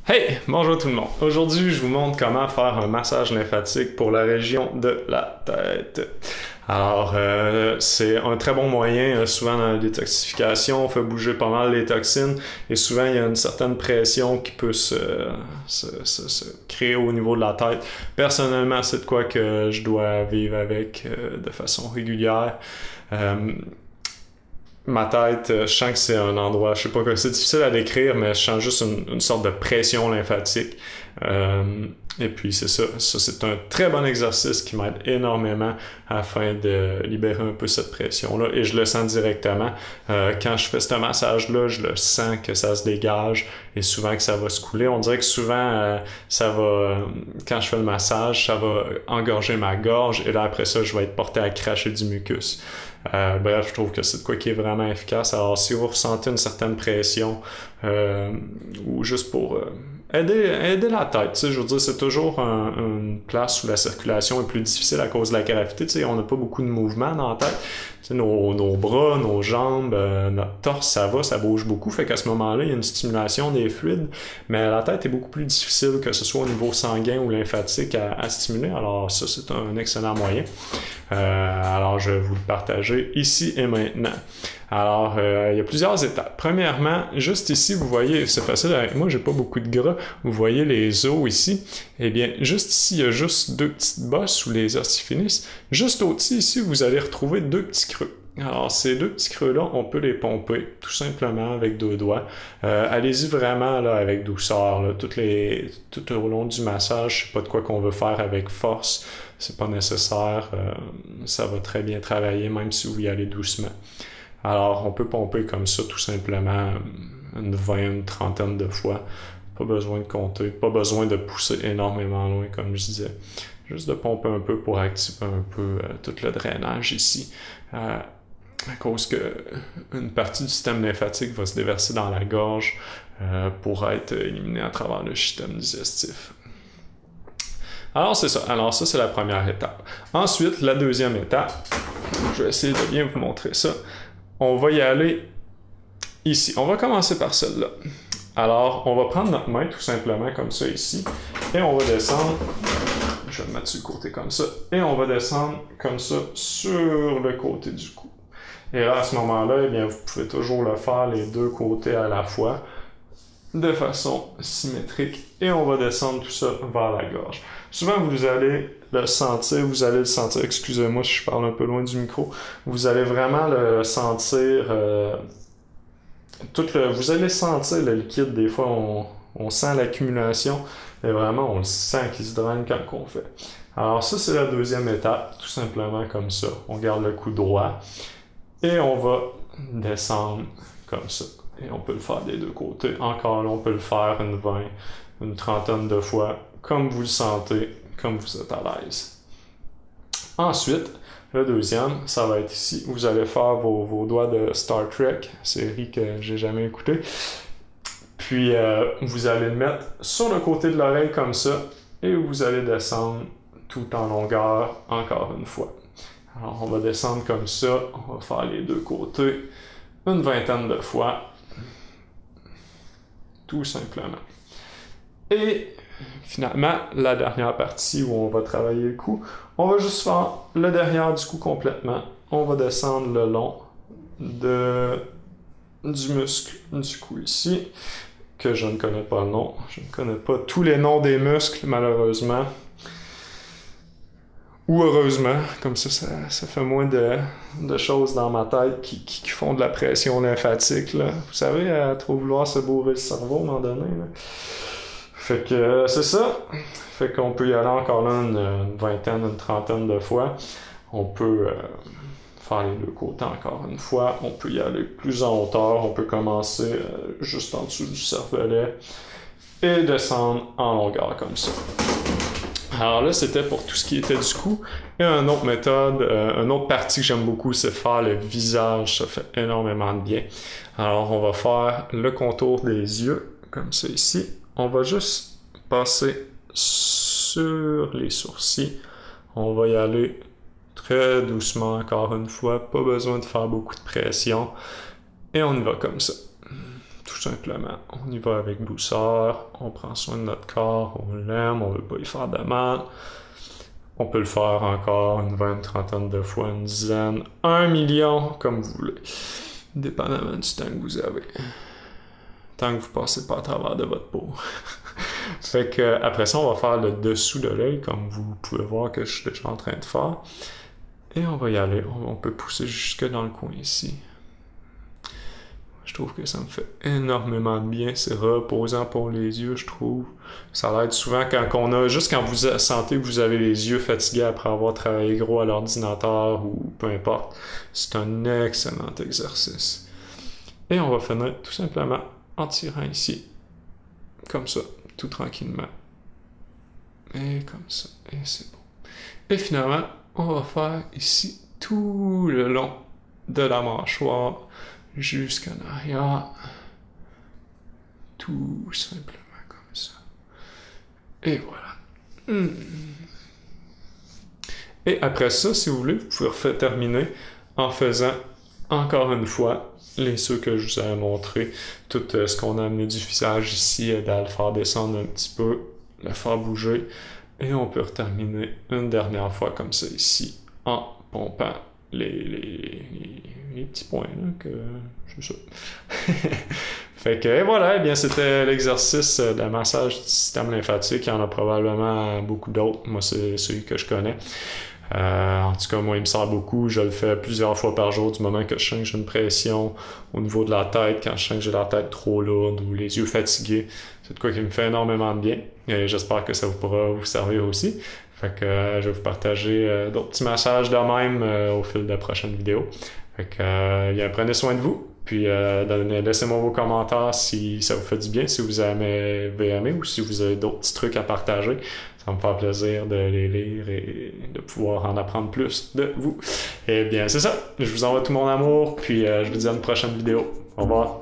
Hey, bonjour tout le monde. Aujourd'hui, je vous montre comment faire un massage lymphatique pour la région de la tête. Alors, c'est un très bon moyen. Souvent dans la détoxification, on fait bouger pas mal les toxines et souvent il y a une certaine pression qui peut se créer au niveau de la tête. Personnellement, c'est de quoi que je dois vivre avec de façon régulière. Ma tête, je sens que c'est un endroit, je sais pas, c'est difficile à décrire, mais je sens juste une sorte de pression lymphatique. Et puis c'est ça. Ça, c'est un très bon exercice qui m'aide énormément afin de libérer un peu cette pression-là. Et je le sens directement. Quand je fais ce massage-là, je le sens que ça se dégage et souvent que ça va se couler. On dirait que souvent, ça va, quand je fais le massage, ça va engorger ma gorge et là, après ça, je vais être porté à cracher du mucus. Bref, je trouve que c'est de quoi qui est vraiment efficace. Alors, si vous ressentez une certaine pression ou juste pour aider la tête, tu sais, je veux dire, c'est toujours une place où la circulation est plus difficile à cause de la gravité. Tu sais, on n'a pas beaucoup de mouvement dans la tête. Tu sais, nos bras, nos jambes, notre torse, ça va, ça bouge beaucoup. Fait qu'à ce moment-là, il y a une stimulation des fluides, mais la tête est beaucoup plus difficile, que ce soit au niveau sanguin ou lymphatique, à stimuler. Alors ça, c'est un excellent moyen. Alors, je vais vous le partager ici et maintenant. Alors, il y a plusieurs étapes. Premièrement, juste ici, vous voyez, c'est facile avec moi, j'ai pas beaucoup de gras. Vous voyez les os ici. Eh bien, juste ici, il y a juste deux petites bosses où les os s'y finissent. Juste au-dessus, ici, vous allez retrouver deux petits creux. Alors, ces deux petits creux-là, on peut les pomper tout simplement avec deux doigts. Allez-y vraiment là, avec douceur. Là, tout au long du massage, je sais pas de quoi qu'on veut faire avec force. C'est pas nécessaire. Ça va très bien travailler, même si vous y allez doucement. Alors, on peut pomper comme ça tout simplement une trentaine de fois. Pas besoin de compter, pas besoin de pousser énormément loin, comme je disais. Juste de pomper un peu pour activer un peu tout le drainage ici. À cause que une partie du système lymphatique va se déverser dans la gorge pour être éliminée à travers le système digestif. Alors c'est ça. Alors ça, c'est la première étape. Ensuite, la deuxième étape, je vais essayer de bien vous montrer ça. On va y aller ici. On va commencer par celle-là. Alors, on va prendre notre main tout simplement comme ça ici et on va descendre. Je vais me mettre sur le côté comme ça. Et on va descendre comme ça sur le côté du cou. Et là, à ce moment-là, eh bien, vous pouvez toujours le faire les deux côtés à la fois de façon symétrique. Et on va descendre tout ça vers la gorge. Souvent, vous allez le sentir, excusez-moi si je parle un peu loin du micro, vous allez vraiment le sentir, vous allez sentir le liquide, des fois on sent l'accumulation, mais vraiment on le sent qu'il se draine quand on fait. Alors ça, c'est la deuxième étape, tout simplement comme ça. On garde le cou droit et on va descendre comme ça. Et on peut le faire des deux côtés. Encore là, on peut le faire une trentaine de fois, comme vous le sentez, comme vous êtes à l'aise. Ensuite, le deuxième, ça va être ici. Vous allez faire vos doigts de Star Trek, série que j'ai jamais écoutée. Puis, vous allez le mettre sur le côté de l'oreille comme ça, et vous allez descendre tout en longueur, encore une fois. Alors, on va descendre comme ça, on va faire les deux côtés, une vingtaine de fois, tout simplement. Et finalement, la dernière partie où on va travailler le cou, on va juste faire le derrière du cou complètement. On va descendre le long du muscle du cou ici, que je ne connais pas le nom. Je ne connais pas tous les noms des muscles, malheureusement. Ou heureusement, comme ça fait moins de choses dans ma tête qui font de la pression lymphatique, là. Vous savez, à trop vouloir se bourrer le cerveau à un moment donné, là. Fait que c'est ça. Fait qu'on peut y aller encore là une vingtaine, une trentaine de fois. On peut faire les deux côtés encore une fois. On peut y aller plus en hauteur. On peut commencer juste en dessous du cervelet et descendre en longueur comme ça. Alors là, c'était pour tout ce qui était du cou. Et une autre méthode, une autre partie que j'aime beaucoup, c'est faire le visage. Ça fait énormément de bien. Alors, on va faire le contour des yeux, comme ça ici. On va juste passer sur les sourcils. On va y aller très doucement, encore une fois. Pas besoin de faire beaucoup de pression. Et on y va comme ça. Tout simplement. On y va avec douceur, on prend soin de notre corps, on l'aime, on veut pas y faire de mal. On peut le faire encore une 20, trentaine de fois, une dizaine, 1 million, comme vous voulez. Dépendamment du temps que vous avez. Tant que vous passez pas à travers de votre peau. Fait que après ça, on va faire le dessous de l'œil, comme vous pouvez voir que je suis déjà en train de faire. Et on va y aller. On peut pousser jusque dans le coin ici. Je trouve que ça me fait énormément de bien. C'est reposant pour les yeux, je trouve. Ça l'aide souvent quand vous sentez que vous avez les yeux fatigués après avoir travaillé gros à l'ordinateur ou peu importe. C'est un excellent exercice. Et on va finir tout simplement en tirant ici. Comme ça, tout tranquillement. Et comme ça. Et c'est bon. Et finalement, on va faire ici tout le long de la mâchoire jusqu'en arrière. Tout simplement comme ça. Et voilà. Et après ça, si vous voulez, vous pouvez terminer en faisant encore une fois ceux que je vous avais montré. Tout ce qu'on a amené du visage ici, d'aller le faire descendre un petit peu, le faire bouger. Et on peut terminer une dernière fois comme ça ici, en pompant les petits points là, que c'est ça. Fait que voilà, eh bien c'était l'exercice de massage du système lymphatique. Il y en a probablement beaucoup d'autres. Moi, c'est celui que je connais. En tout cas, moi, il me sert beaucoup. Je le fais plusieurs fois par jour du moment que je sens que j'ai une pression au niveau de la tête, quand je sens que j'ai la tête trop lourde ou les yeux fatigués. C'est de quoi qui me fait énormément de bien. Et j'espère que ça pourra vous servir aussi. Fait que je vais vous partager d'autres petits massages de même au fil de prochaines vidéos. Fait que bien, prenez soin de vous. Puis laissez-moi vos commentaires si ça vous fait du bien, si vous avez aimé ou si vous avez d'autres petits trucs à partager. Ça me fait plaisir de les lire et de pouvoir en apprendre plus de vous. Eh bien, c'est ça. Je vous envoie tout mon amour, puis je vous dis à une prochaine vidéo. Au revoir.